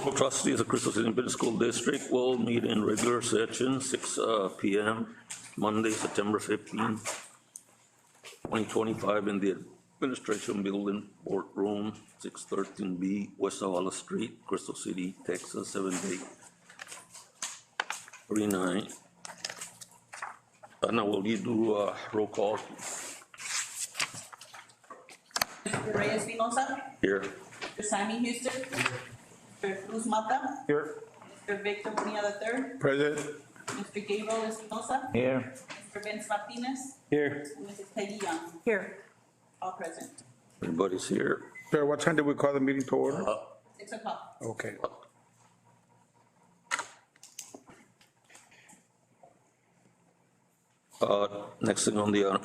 Board of Trustees of Crystal City Independent School District will meet in regular session, 6 p.m., Monday, September 15, 2025, in the Administration Building, Boardroom, 613B, West Zavala Street, Crystal City, Texas, 7839. Now, will you do a roll call? Mr. Reyes Espinosa. Here. Mr. Sammy Houston. Mr. Cruz Mata. Here. Mr. Victor Bonilla III. Present. Mr. Gabriel Espinosa. Here. Mr. Vince Martinez. Here. And Mrs. Peggy Young. Here. All present. Everybody's here. Sir, what time did we call the meeting to order? 6 o'clock. Okay. Next thing on the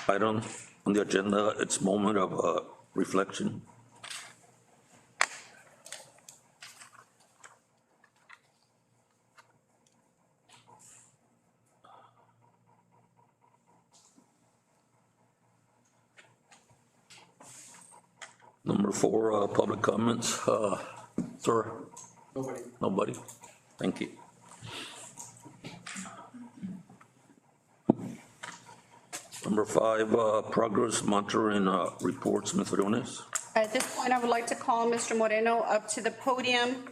item on the agenda, it's moment of reflection. Number 4, public comments. Sir? Nobody. Nobody? Thank you. Number 5, progress monitoring reports, Ms. Riones. At this point, I would like to call Mr. Moreno up to the podium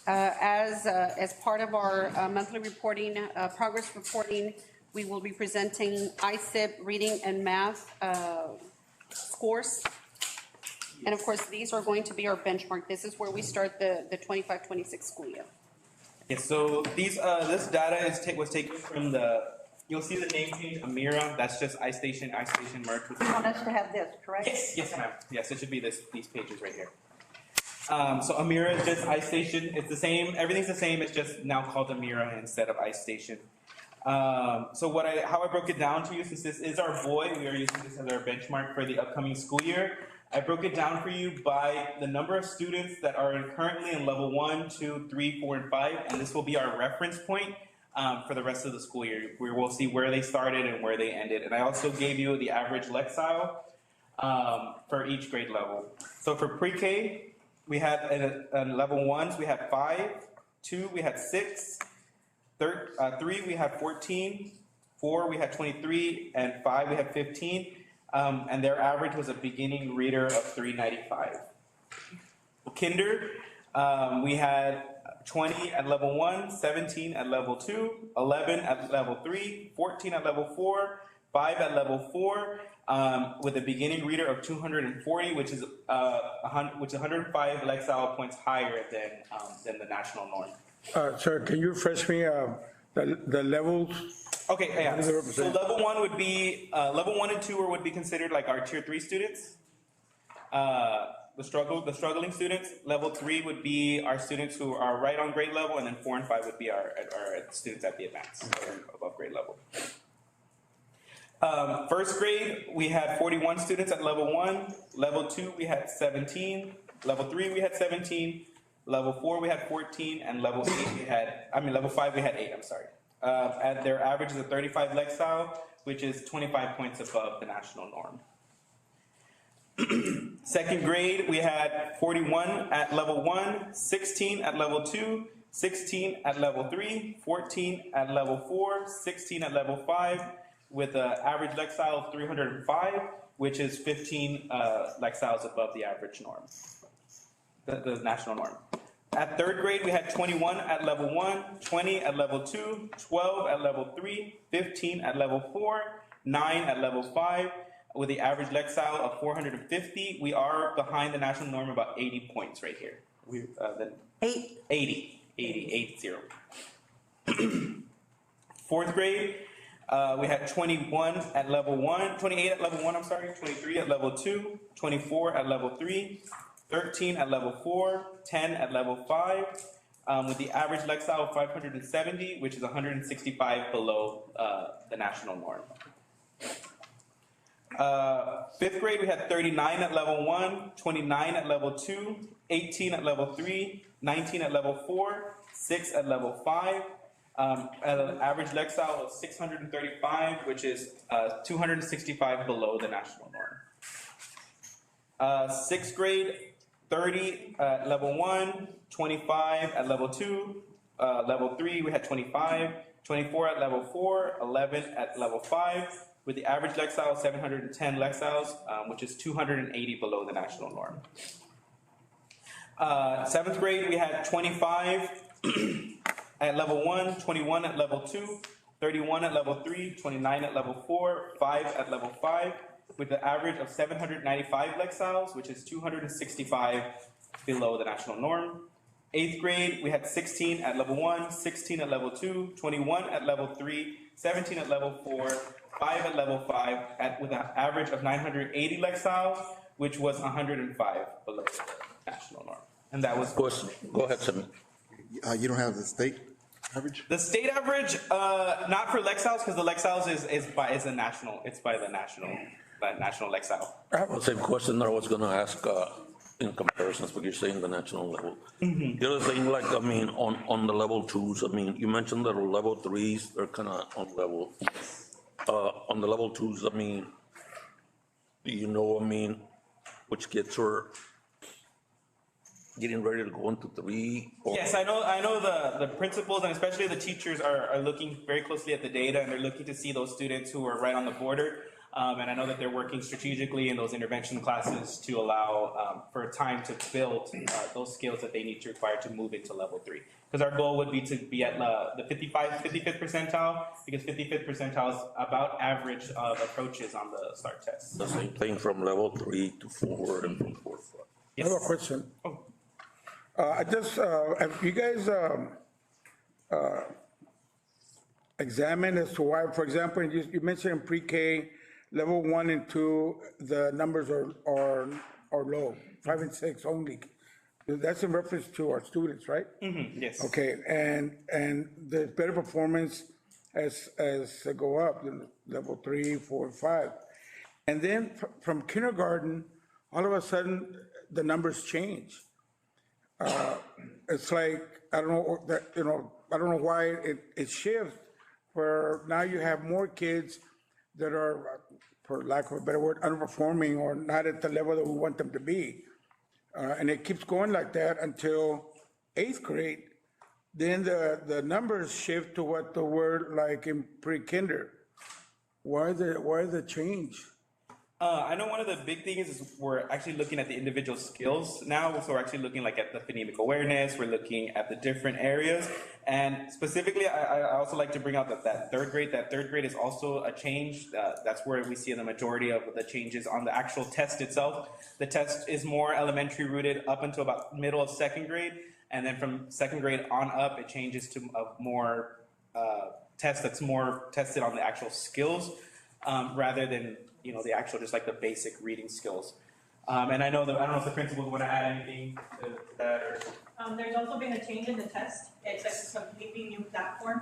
as part of our monthly reporting, progress reporting. We will be presenting ISD reading and math scores. And of course, these are going to be our benchmark. This is where we start the 25-26 school year. Yes, so this data was taken from you'll see the name change, Amira, that's just iStation merged with. You want us to have this, correct? Yes, ma'am. Yes, it should be these pages right here. So Amira is just iStation. It's the same, everything's the same, it's just now called Amira instead of iStation. So how I broke it down to you, since this is our boy, we are using this as our benchmark for the upcoming school year. I broke it down for you by the number of students that are currently in level 1, 2, 3, 4, and 5, and this will be our reference point for the rest of the school year. We will see where they started and where they ended. And I also gave you the average Lexile for each grade level. So for pre-K, we had level 1s, we had 5, 2, we had 6, 3, we had 14, 4, we had 23, and 5, we had 15. And their average was a beginning reader of 395. Kinder, we had 20 at level 1, 17 at level 2, 11 at level 3, 14 at level 4, 5 at level 4, with a beginning reader of 240, which is 105 Lexile points higher than the national norm. Sir, can you refresh me the levels? Okay, yeah. So level 1 would be level 1 and 2 would be considered like our tier 3 students. The struggling students. Level 3 would be our students who are right on grade level, and then 4 and 5 would be our students at the advanced or above grade level. First grade, we had 41 students at level 1. Level 2, we had 17. Level 3, we had 17. Level 4, we had 14, and level 5, we had 8. I'm sorry. At their average is a 35 Lexile, which is 25 points above the national norm. Second grade, we had 41 at level 1, 16 at level 2, 16 at level 3, 14 at level 4, 16 at level 5, with an average Lexile of 305, which is 15 Lexiles above the average norm, the national norm. At third grade, we had 21 at level 1, 20 at level 2, 12 at level 3, 15 at level 4, 9 at level 5, with the average Lexile of 450. We are behind the national norm about 80 points right here. 80. Fourth grade, we had 21 at level 1, 28 at level 1, 23 at level 2, 24 at level 3, 13 at level 4, 10 at level 5, with the average Lexile of 570, which is 165 below the national norm. Fifth grade, we had 39 at level 1, 29 at level 2, 18 at level 3, 19 at level 4, 6 at level 5, at an average Lexile of 635, which is 265 below the national norm. Sixth grade, 30 at level 1, 25 at level 2, level 3 we had 25, 24 at level 4, 11 at level 5, with the average lexile 710 lexiles, which is 280 below the national norm. Seventh grade we had 25 at level 1, 21 at level 2, 31 at level 3, 29 at level 4, 5 at level 5, with the average of 795 lexiles, which is 265 below the national norm. Eighth grade, we had 16 at level 1, 16 at level 2, 21 at level 3, 17 at level 4, 5 at level 5, with an average of 980 lexiles, which was 105 below the national norm. And that was Question, go ahead, Sammy. You don't have the state average? the state average, not for lexiles, because the lexiles is by the national lexile. I have the same question that I was gonna ask, in comparisons, but you're saying the national level. The other thing, like, I mean, on the level twos, I mean, you mentioned that level threes, they're kinda on level. On the level twos, I mean, you know, I mean, which kids are getting ready to go into three? Or Yes, I know the principals and especially the teachers are looking very closely at the data, and they're looking to see those students who are right on the border. And I know that they're working strategically in those intervention classes to allow for time to build those skills that they need to require to move into level 3. Because our goal would be to be at the 55th percentile, because 55th percentile is about average of approaches on the START test. the same thing from level 3 to 4 and from 4 to 5. I have a question. Have you guys examined as to why, for example, you mentioned in pre-K, level 1 and 2, the numbers are low, 5 and 6 only. That's in reference to our students, right? Yes. Okay, and the better performance as they go up, level 3, 4, and 5. And then from kindergarten, all of a sudden, the numbers change. It's like, I don't know, I don't know why it shifts, where now you have more kids that are, for lack of a better word, underperforming or not at the level that we want them to be. And it keeps going like that until 8th grade. Then the numbers shift to what the word like in pre-kinder. Why the change? I know one of the big things is we're actually looking at the individual skills now. So we're actually looking like at the phonemic awareness. We're looking at the different areas. And specifically, I also like to bring out that third grade is also a change. That's where we see the majority of the changes on the actual test itself. The test is more elementary rooted up until about middle of 2nd grade. And then from 2nd grade on up, it changes to a more test that's more tested on the actual skills rather than the actual, just like the basic reading skills. And I don't know if the principals want to add anything to that or. There's also been a change in the test. It's a completely new platform.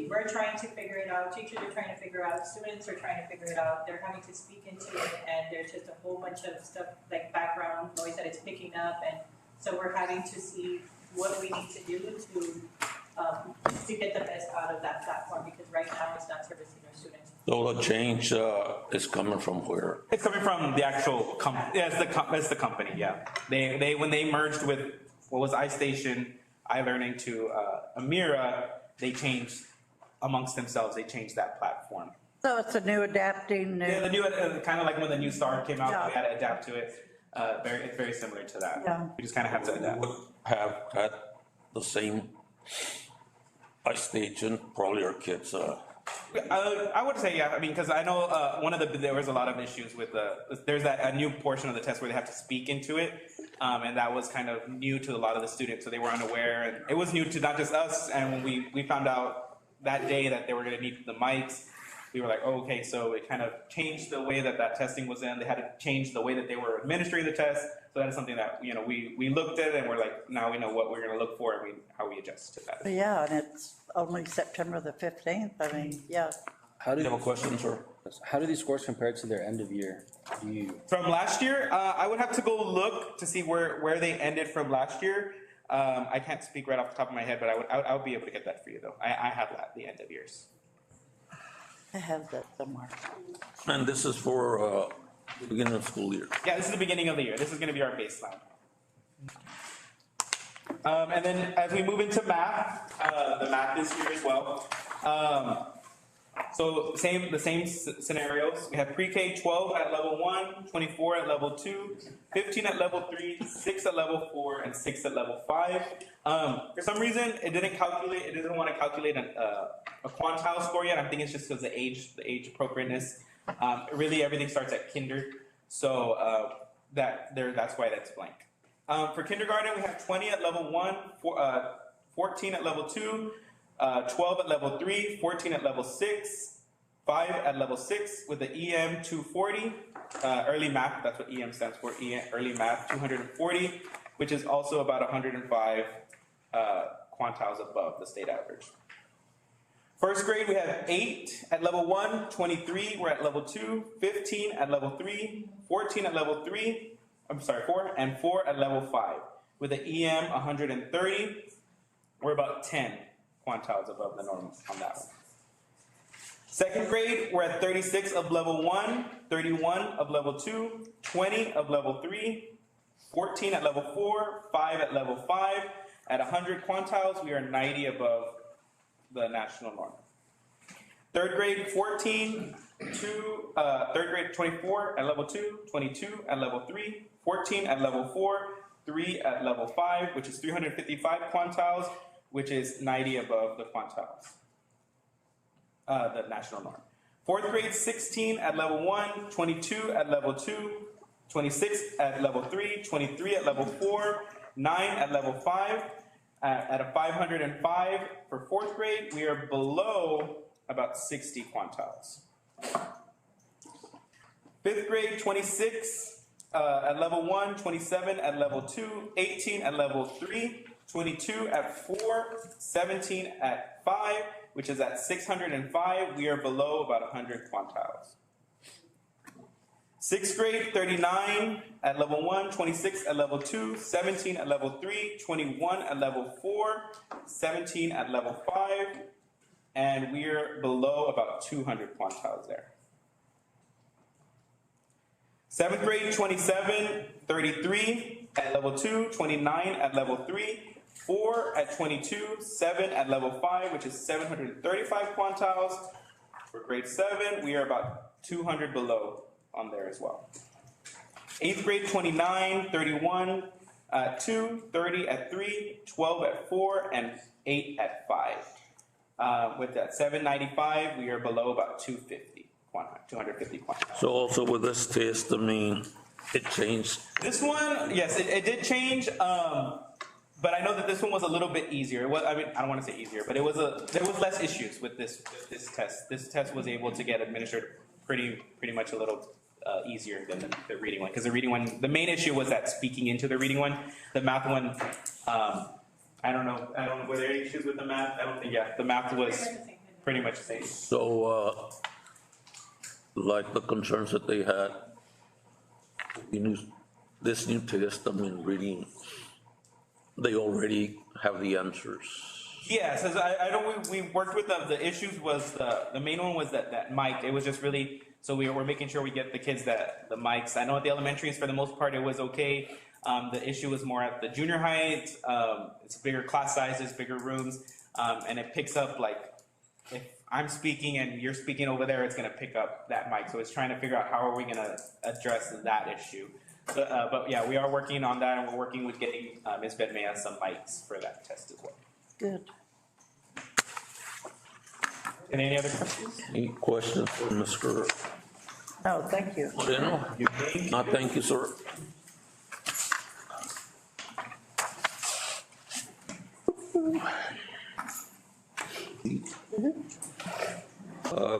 We're trying to figure it out. Teachers are trying to figure it out. Students are trying to figure it out. They're having to speak into it, and there's just a whole bunch of stuff like background noise that it's picking up, and so we're having to see what we need to do to get the best out of that platform, because right now it's not servicing our students. So the change is coming from where? It's coming from the actual company. Yeah, it's the company. Yeah, they when they merged with what was iStation, iLearning to Amira, they changed amongst themselves. They changed that platform. So it's a new adapting. Yeah, the new kind of like when the new Star came out, Yeah. we had to adapt to it. It's very similar to that. Yeah. We just kind of have to adapt. Would have had the same iStation, probably our kids, I would say, yeah. I mean, because I know there was a lot of issues with there's a new portion of the test where they have to speak into it, and that was kind of new to a lot of the students, so they were unaware, and it was new to not just us. And when we found out that day that they were going to need the mics, we were like, oh, okay, so it kind of changed the way that testing was in. They had to change the way that they were administering the test. So that is something that we looked at, and we're like, now we know what we're going to look for, and how we adjust to that. Yeah, and it's only September the 15th. I mean, yeah. do you have a question, sir? How do these scores compare to their end of year? From last year, I would have to go look to see where they ended from last year. I can't speak right off the top of my head, but I would be able to get that for you, though. I have that, the end of years. I have that somewhere. And this is for Beginning of school year. Yeah, this is the beginning of the year. This is gonna be our baseline. And then as we move into math, the math is here as well. So the same scenarios. We have pre-K 12 at level 1, 24 at level 2, 15 at level 3, 6 at level 4, and 6 at level 5. For some reason, it didn't want to calculate a quantile score yet. I think it's just because the age appropriateness. Really, everything starts at kinder. So that's why that's blank. For kindergarten, we have 20 at level 1, 14 at level 2, 12 at level 3, 14 at level 6, 5 at level 6 with the EM 240, early math, that's what EM stands for, early math 240, which is also about 105 quantiles above the state average. First grade, we have 8 at level 1, 23, we're at level 2, 15 at level 3, 14 at level 4, and 4 at level 5. With the EM 130, we're about 10 quantiles above the norm on that one. Second grade, we're at 36 of level 1, 31 of level 2, 20 of level 3, 14 at level 4, 5 at level 5. At 100 quantiles, we are 90 above the national norm. Third grade, 24 at level 2, 22 at level 3, 14 at level 4, 3 at level 5, which is 355 quantiles, which is 90 above the quantiles, the national norm. Fourth grade, 16 at level 1, 22 at level 2, 26 at level 3, 23 at level 4, 9 at level 5. At a 505 for fourth grade, we are below about 60 quantiles. Fifth grade, 26 at level 1, 27 at level 2, 18 at level 3, 22 at 4, 17 at 5, which is at 605. We are below about 100 quantiles. Sixth grade, 39 at level 1, 26 at level 2, 17 at level 3, 21 at level 4, 17 at level 5, and we're below about 200 quantiles there. Seventh grade, 27, 33 at level 2, 29 at level 3, 4 at 22, 7 at level 5, which is 735 quantiles. For grade 7, we are about 200 below on there as well. Eighth grade, 29, 31 at 2, 30 at 3, 12 at 4, and 8 at 5. With that 795, we are below about 250 quantiles. So also with this test, I mean, it changed. This one, yes, it did change. But I know that this one was a little bit easier. I mean, I don't want to say easier, but there was less issues with this test. This test was able to get administered pretty much a little easier than the reading one, because the reading one, the main issue was that speaking into the reading one. The math one, I don't know. Were there any issues with the math? I don't think. Yeah, the math was pretty much the same. So, like the concerns that they had, this new test, I mean, reading, they already have the answers. Yes, as I know we worked with them. The issues was the main one was that mic. It was just really, so we're making sure we get the kids the mics. I know at the elementaries for the most part it was okay. The issue was more at the junior high. It's bigger class sizes, bigger rooms, and it picks up, like, if I'm speaking and you're speaking over there, it's going to pick up that mic. So it's trying to figure out how are we going to address that issue. But yeah, we are working on that, and we're working with getting Ms. Bedmea some mics for that test as well. Good. And any other questions? Any questions for Mr. No, thank you. Moreno? No, thank you, sir.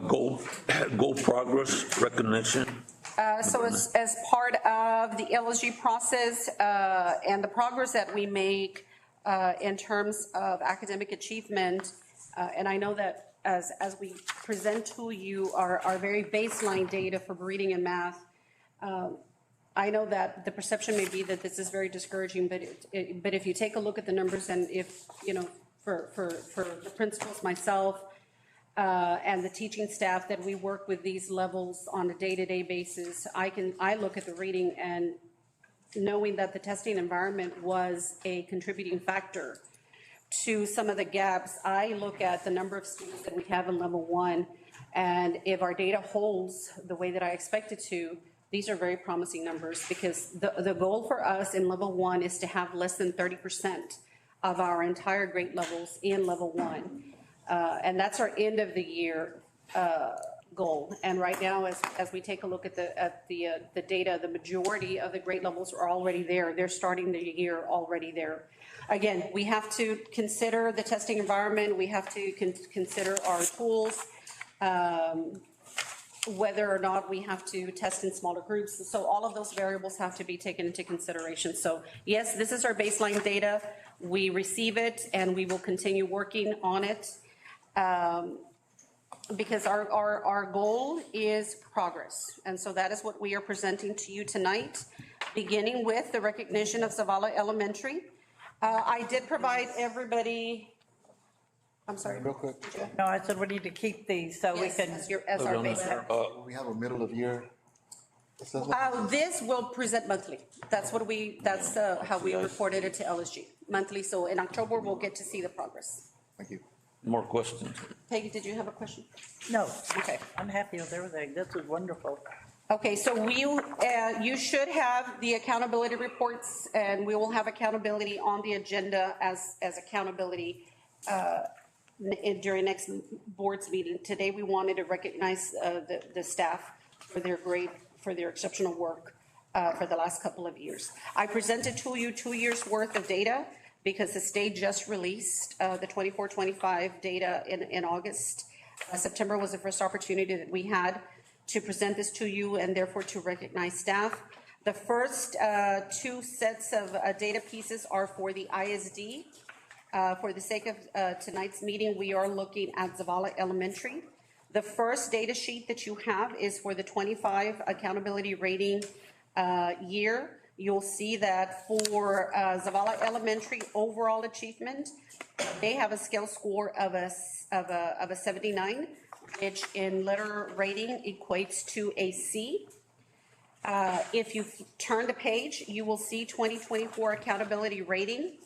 Goal progress recognition. So as part of the LSG process and the progress that we make in terms of academic achievement, and I know that as we present to you our very baseline data for reading and math, I know that the perception may be that this is very discouraging, but if you take a look at the numbers, and if, you know, for the principals, myself, and the teaching staff that we work with these levels on a day-to-day basis, I look at the reading and knowing that the testing environment was a contributing factor to some of the gaps, I look at the number of students that we have in level one, and if our data holds the way that I expect it to, these are very promising numbers, because the goal for us in level one is to have less than 30% of our entire grade levels in level one. And that's our end of the year goal. And right now, as we take a look at the data, the majority of the grade levels are already there. They're starting the year already there. Again, we have to consider the testing environment. We have to consider our tools, whether or not we have to test in smaller groups. So all of those variables have to be taken into consideration. So yes, this is our baseline data. We receive it and we will continue working on it. Because our goal is progress. And so that is what we are presenting to you tonight, beginning with the recognition of Zavala Elementary. I did provide everybody, I'm sorry. Real quick, No, I said we need to keep these so we Yes, can, as our baseline. we have a middle of year assessment. This will present monthly. That's what that's how we reported it to LSG, monthly. So in October, we'll get to see the progress. Thank you. More questions? Peggy, did you have a question? no, Okay. I'm happy with everything. This is wonderful. Okay, so you should have the accountability reports, and we will have accountability on the agenda as accountability during next board's meeting. Today, we wanted to recognize the staff for their exceptional work for the last couple of years. I presented to you 2 years worth of data because the state just released the 24-25 data in August. September was the first opportunity that we had to present this to you and therefore to recognize staff. The first two sets of data pieces are for the ISD. For the sake of tonight's meeting, we are looking at Zavala Elementary. The first data sheet that you have is for the 25 accountability rating year. You'll see that for Zavala Elementary overall achievement, they have a scale score of a 79, which in letter rating equates to a C. If you turn the page, you will see 2024 accountability rating.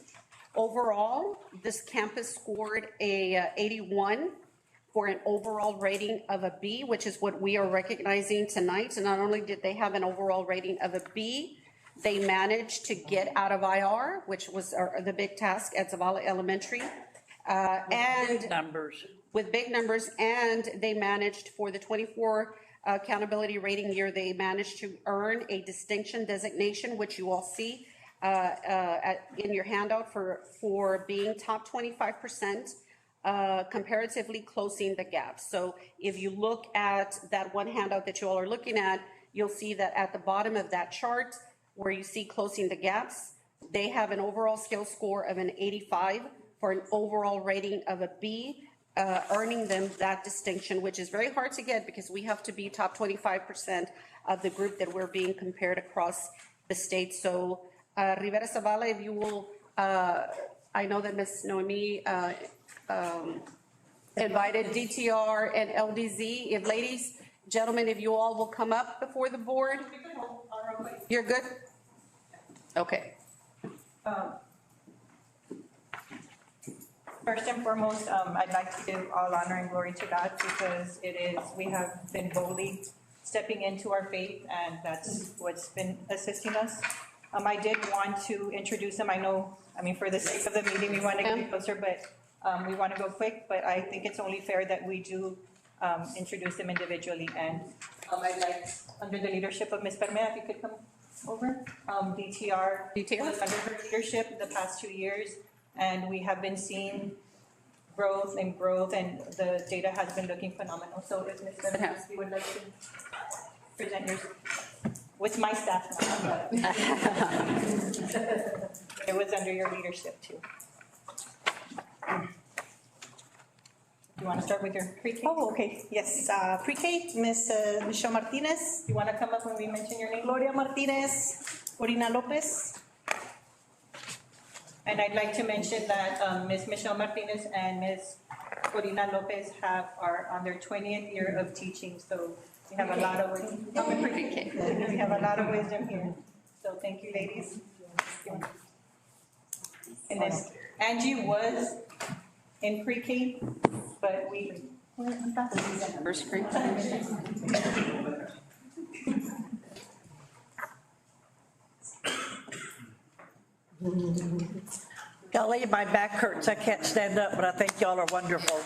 Overall, this campus scored a 81 for an overall rating of a B, which is what we are recognizing tonight. And not only did they have an overall rating of a B, they managed to get out of IR, which was the big task at Zavala Elementary. And Numbers. with big numbers, and they managed for the 24 accountability rating year, they managed to earn a distinction designation, which you all see in your handout for being top 25%, comparatively closing the gap. So if you look at that one handout that you all are looking at, you'll see that at the bottom of that chart, where you see closing the gaps, they have an overall scale score of an 85 for an overall rating of a B, earning them that distinction, which is very hard to get because we have to be top 25% of the group that we're being compared across the state. So Rivera Zavala, if you will, I know that Ms. Noemi invited DTR and LDZ. If ladies, gentlemen, if you all will come up before the board. You're good? Okay. First and foremost, I'd like to give all honor and glory to God because we have been boldly stepping into our faith, and that's what's been assisting us. I did want to introduce them. For the sake of the meeting, we want to get closer, but we want to go quick, but I think it's only fair that we do introduce them individually. And I'd like, under the leadership of Ms. Permea, if you could come over. DTR was under her leadership the past 2 years, and we have been seeing growth, and the data has been looking phenomenal. So if Ms. Permea, we would like to present yours with my staff now. It was under your leadership too. You want to start with your pre-K? Oh, okay, yes, pre-K, Ms. Michelle Martinez, You want to come up when we mention your name? Gloria Martinez, Corina Lopez, And I'd like to mention that Ms. Michelle Martinez and Ms. Corina Lopez are on their 20th year of teaching, so we have a lot of wisdom. We have a lot of wisdom here. So thank you, ladies. And then Angie was in pre-K, but we. First grade. Golly, my back hurts. I can't stand up, but I think y'all are wonderful.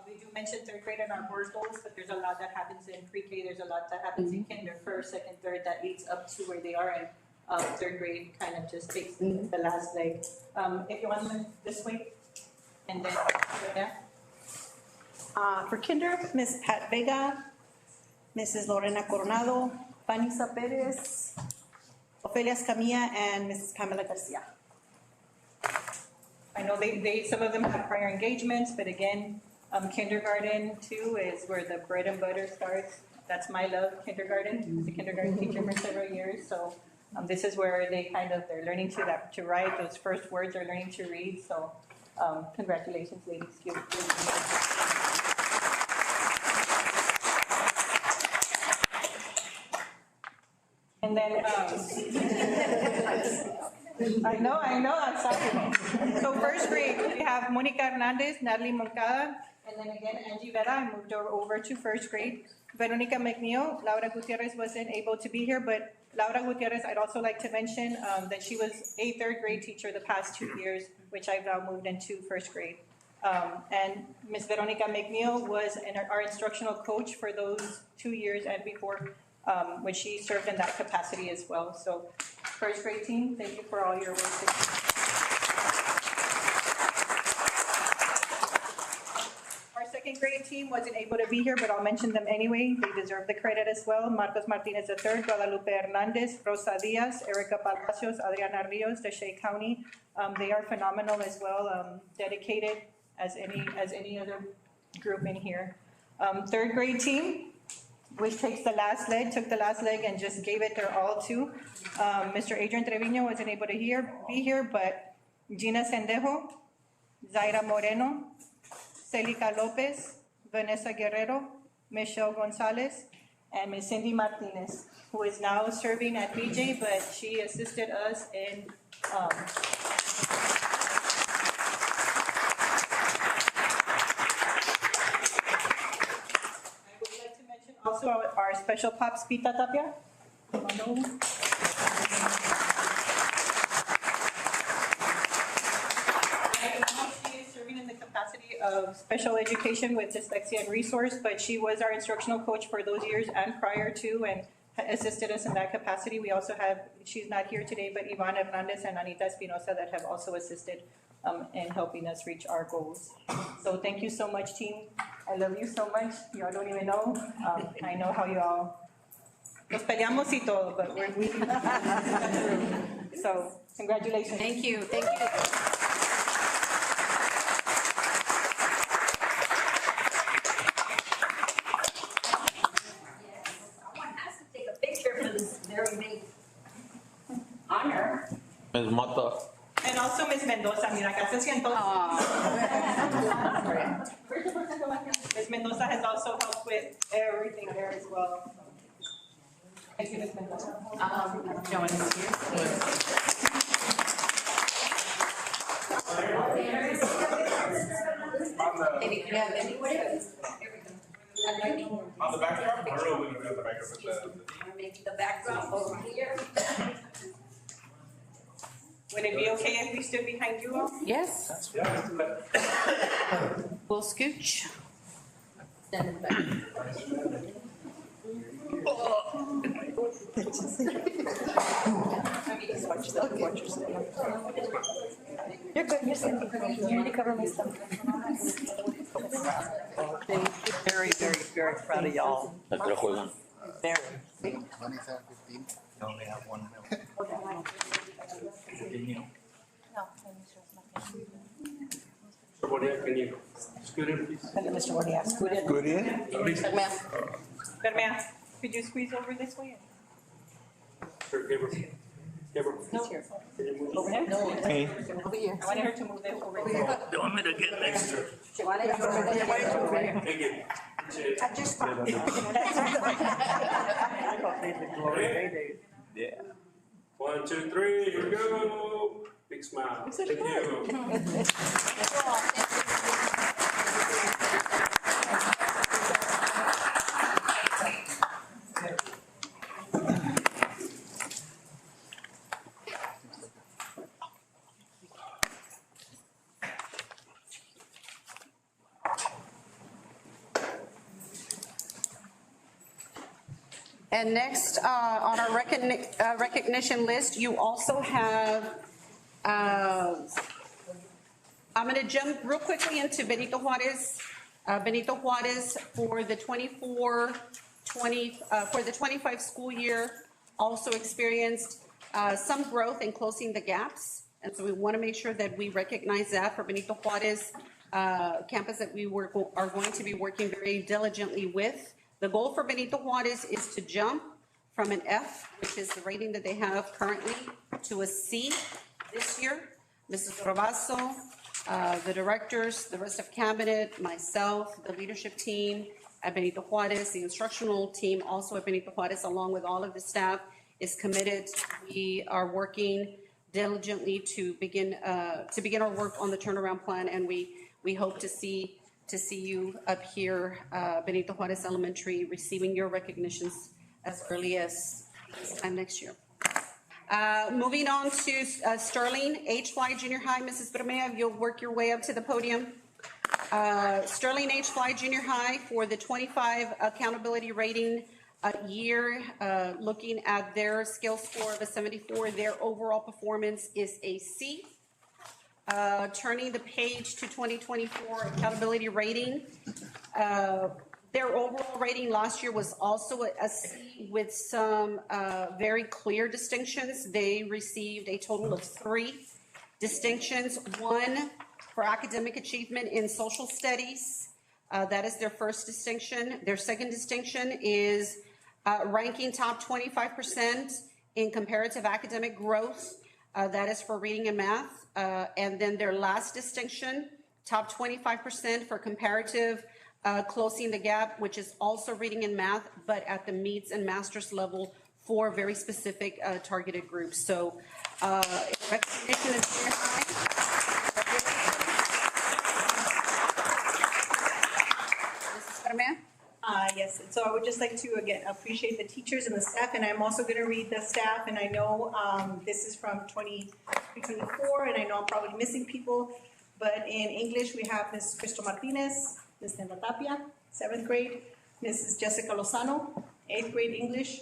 We do mention third grade in our board goals, but there's a lot that happens in pre-K, there's a lot that happens in kinder, first, second, third, that leads up to where they are, and third grade kind of just takes the last leg. If you want to move this way, and then, yeah. For kinder, Ms. Pat Vega, Mrs. Lorena Coronado, Vanessa Perez, Ofelia Escamilla, and Mrs. Pamela Garcia. I know some of them have prior engagements, but again, kindergarten too is where the bread and butter starts. That's my love, kindergarten. I was a kindergarten teacher for several years, so this is where they're learning to write, those first words are learning to read, so congratulations, ladies. And then, I know, I'm sorry. So first grade, we have Monica Hernandez, Natalie Moncada, and then again, Angie Vera, I moved her over to first grade. Veronica McNeil, Laura Gutierrez wasn't able to be here, but Laura Gutierrez, I'd also like to mention that she was a third grade teacher the past 2 years, which I've now moved into first grade. And Ms. Veronica McNeil was our instructional coach for those 2 years and before, when she served in that capacity as well. So first grade team, thank you for all your work. Our second grade team wasn't able to be here, but I'll mention them anyway. They deserve the credit as well. Marcos Martinez III, Guadalupe Hernandez, Rosa Diaz, Erica Palacios, Adriana Rios, Deshae County. They are phenomenal as well, dedicated as any other group in here. Third grade team, which took the last leg and just gave it their all to. Mr. Adrian Trevino wasn't able to be here, but Gina Sendejo, Zaira Moreno, Celica Lopez, Vanessa Guerrero, Michelle Gonzalez, and Ms. Cindy Martinez, who is now serving at BJ, but she assisted us in also our special pops, Pita Tapia. She is serving in the capacity of special education with dyslexia and resource, but she was our instructional coach for those years and prior to, and assisted us in that capacity. We also have, she's not here today, but Ivan Hernandez and Anita Espinosa that have also assisted in helping us reach our goals. So thank you so much, team. I love you so much. Y'all don't even know. I know how you all nos peleamos y todo, but we so congratulations. Thank you, thank you. Someone has to take a picture for this very big honor. Ms. Mata, And also Ms. Mendoza, mira, acá se siento. Ms. Mendoza has also helped with everything there as well. Thank you, Ms. Mendoza. Join us here. On the backdrop, I don't know if we can do the backdrop. Maybe the backdrop over here. Would it be okay if we stood behind you all? Yes. We'll scooch. Stand in the back. You're good, you're sitting. You need to cover my stuff. Very, very, very proud of y'all. ¿a qué hora juegan? Very. 27-15. You only have one minute. Mr. Wardia, scoot in. Good in? Bermea, could you squeeze over this way? Sure, give her. Give her. No, here. Over there? No, Hey. over here. I want her to move this over here. You want me to get next to her? Thank you. Appreciate it. I just thought. Yeah. 1, 2, 3, here we go. Big smile. Thank you. And next, on our recognition list, you also have, I'm gonna jump real quickly into Benito Juarez. Benito Juarez for the 24-20, for the 25 school year, also experienced some growth in closing the gaps. And so we want to make sure that we recognize that for Benito Juarez campus that we are going to be working very diligently with. The goal for Benito Juarez is to jump from an F, which is the rating that they have currently, to a C this year. Mrs. Robasso, the directors, the rest of cabinet, myself, the leadership team at Benito Juarez, the instructional team also at Benito Juarez, along with all of the staff, is committed. We are working diligently to begin our work on the turnaround plan, and we hope to see you up here, Benito Juarez Elementary, receiving your recognitions as early as this time next year. Moving on to Sterling, H-Fly Junior High, Mrs. Bermea, you'll work your way up to the podium. Sterling H-Fly Junior High for the 25 accountability rating year, looking at their skill score of a 74, their overall performance is a C. Turning the page to 2024 accountability rating, their overall rating last year was also a C with some very clear distinctions. They received a total of 3 distinctions, 1 for academic achievement in social studies. That is their first distinction. Their second distinction is ranking top 25% in comparative academic growth. That is for reading and math. And then their last distinction, top 25% for comparative closing the gap, which is also reading and math, but at the meets and master's level for very specific targeted groups. So recognition is very high. Mrs. Bermea? Yes, so I would just like to, again, appreciate the teachers and the staff, and I'm also gonna read the staff, and I know this is from 2024, and I know I'm probably missing people, but in English, we have Ms. Crystal Martinez, Ms. Nena Tapia, 7th grade, Mrs. Jessica Lozano, 8th grade English.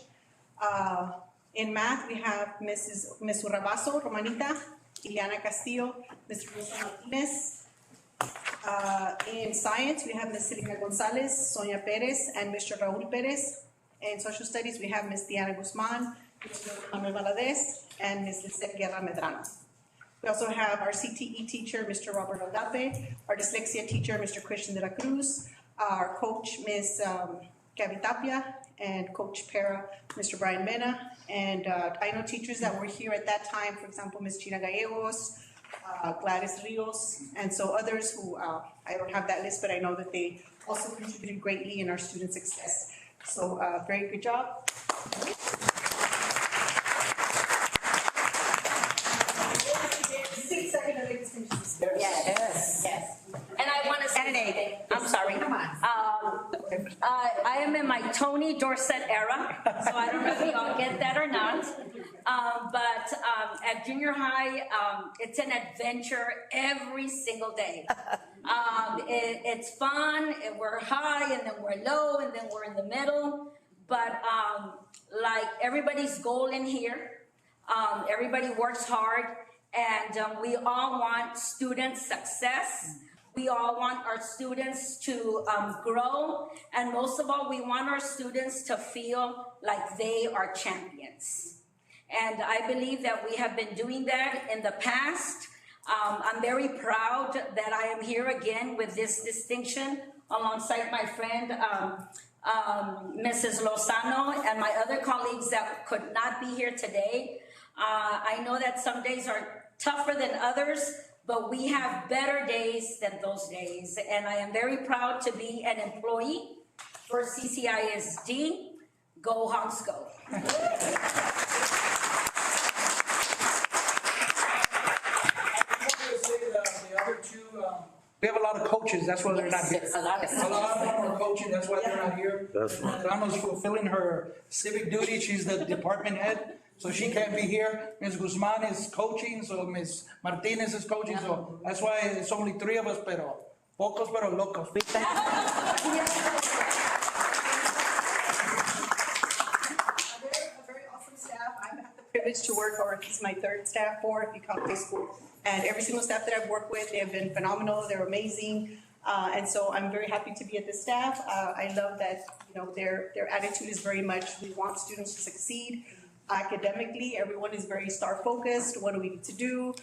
In math, we have Ms. Urrabazo, Romanita, Ileana Castillo, Ms. Rosa Martinez. In science, we have Ms. Selena Gonzalez, Sonia Perez, and Mr. Raul Perez. In social studies, we have Ms. Diana Guzman, Mr. Manuel Valadez, and Ms. Lisette Guerra Medrano. We also have our CTE teacher, Mr. Robert Aldape, our dyslexia teacher, Mr. Christian de la Cruz, our coach, Ms. Gabby Tapia, and Coach Para, Mr. Brian Mena. And I know teachers that were here at that time, for example, Ms. Gina Gallegos, Gladys Rios, and so others who, I don't have that list, but I know that they also contributed greatly in our student success. So very good job. Yes, yes. And I want to say something. I'm sorry. I am in my Tony Dorsett era, so I don't know if y'all get that or not. But at junior high, it's an adventure every single day. It's fun, and we're high, and then we're low, and then we're in the middle. But like everybody's goal in here, everybody works hard, and we all want student success. We all want our students to grow, and most of all, we want our students to feel like they are champions. And I believe that we have been doing that in the past. I'm very proud that I am here again with this distinction alongside my friend, Mrs. Lozano, and my other colleagues that could not be here today. I know that some days are tougher than others, but we have better days than those days. And I am very proud to be an employee for CCISD. Go Hogs Go. We have a lot of coaches, that's why they're not here. A lot of A lot of them are coaching, that's why they're not here. That's right. Rama's fulfilling her civic duty, she's the department head, so she can't be here. Ms. Guzman is coaching, so Ms. Martinez is coaching, so that's why it's only three of us, pero pocos pero locos. They're a very awesome staff. I've had the privilege to work, or this is my third staff for, if you count high school. And every single staff that I've worked with, they have been phenomenal, they're amazing. And so I'm very happy to be at this staff. I love that, you know, their attitude is very much, we want students to succeed academically. Everyone is very star focused. What do we need to do?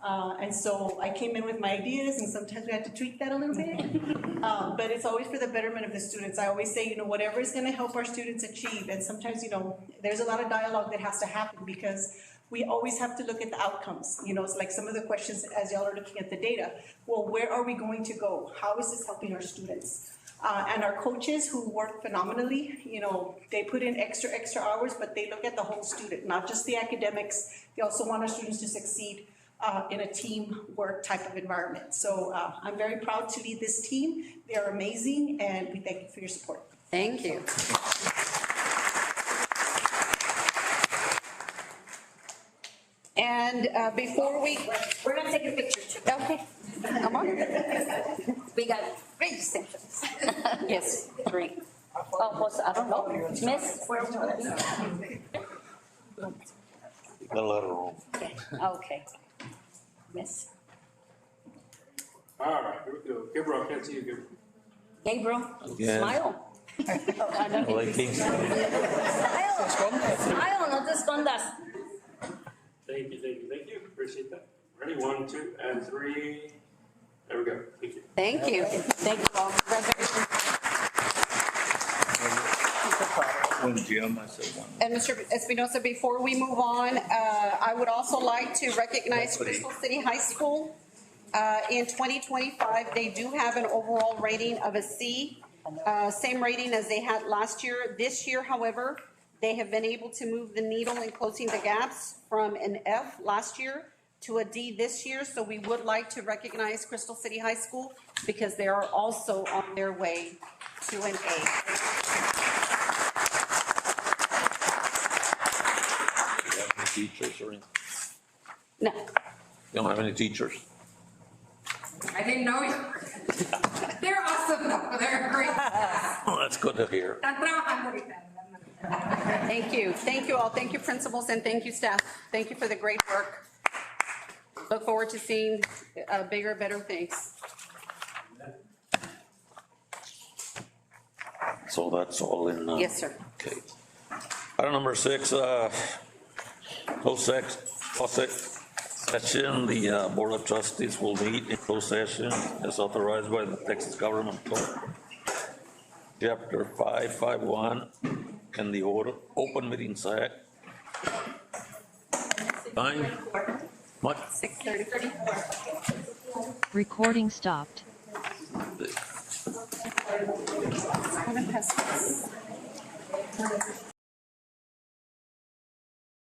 And so I came in with my ideas, and sometimes we had to tweak that a little bit. But it's always for the betterment of the students. I always say, you know, whatever is gonna help our students achieve. And sometimes, you know, there's a lot of dialogue that has to happen, because we always have to look at the outcomes. You know, it's like some of the questions as y'all are looking at the data. Well, where are we going to go? How is this helping our students? And our coaches, who work phenomenally, you know, they put in extra hours, but they look at the whole student, not just the academics. They also want our students to succeed in a teamwork type of environment. So I'm very proud to lead this team. They are amazing, and we thank you for your support. Thank you. And before We're gonna take a picture too. okay, come on. We got great distinctions. Yes, three. Oh, pues, I don't know. Miss, where we gonna be? A lot of room. Okay. Miss. All right, here we go. Gabriel, I can't see you, Gabriel. Gabriel, Yes. smile. Oh, I don't Like things. Smile, no te escondas. Thank you. Appreciate that. Ready, 1, 2, and 3. There we go. Thank you. Thank you. Thank you all. Congratulations. When Jim, I said one. And Mr. Espinosa, before we move on, I would also like to recognize Crystal City High School. In 2025, they do have an overall rating of a C, same rating as they had last year. This year, however, they have been able to move the needle in closing the gaps from an F last year to a D this year. So we would like to recognize Crystal City High School, because they are also on their way to an A. Do you have any teachers or anything? No. You don't have any teachers? I didn't know you. They're awesome though. They're great. Oh, that's good to hear. Están trabajando ahorita. Thank you. Thank you all. Thank you, principals, and thank you, staff. Thank you for the great work. Look forward to seeing bigger, better things. So that's all in. Yes, sir. Okay. Item number 6, closed session, the Board of Trustees will meet in closed session as authorized by the Texas Government Code, Chapter 551, and the Open Meetings Act. Time? What? 6:30. Recording stopped. I'm gonna pass this.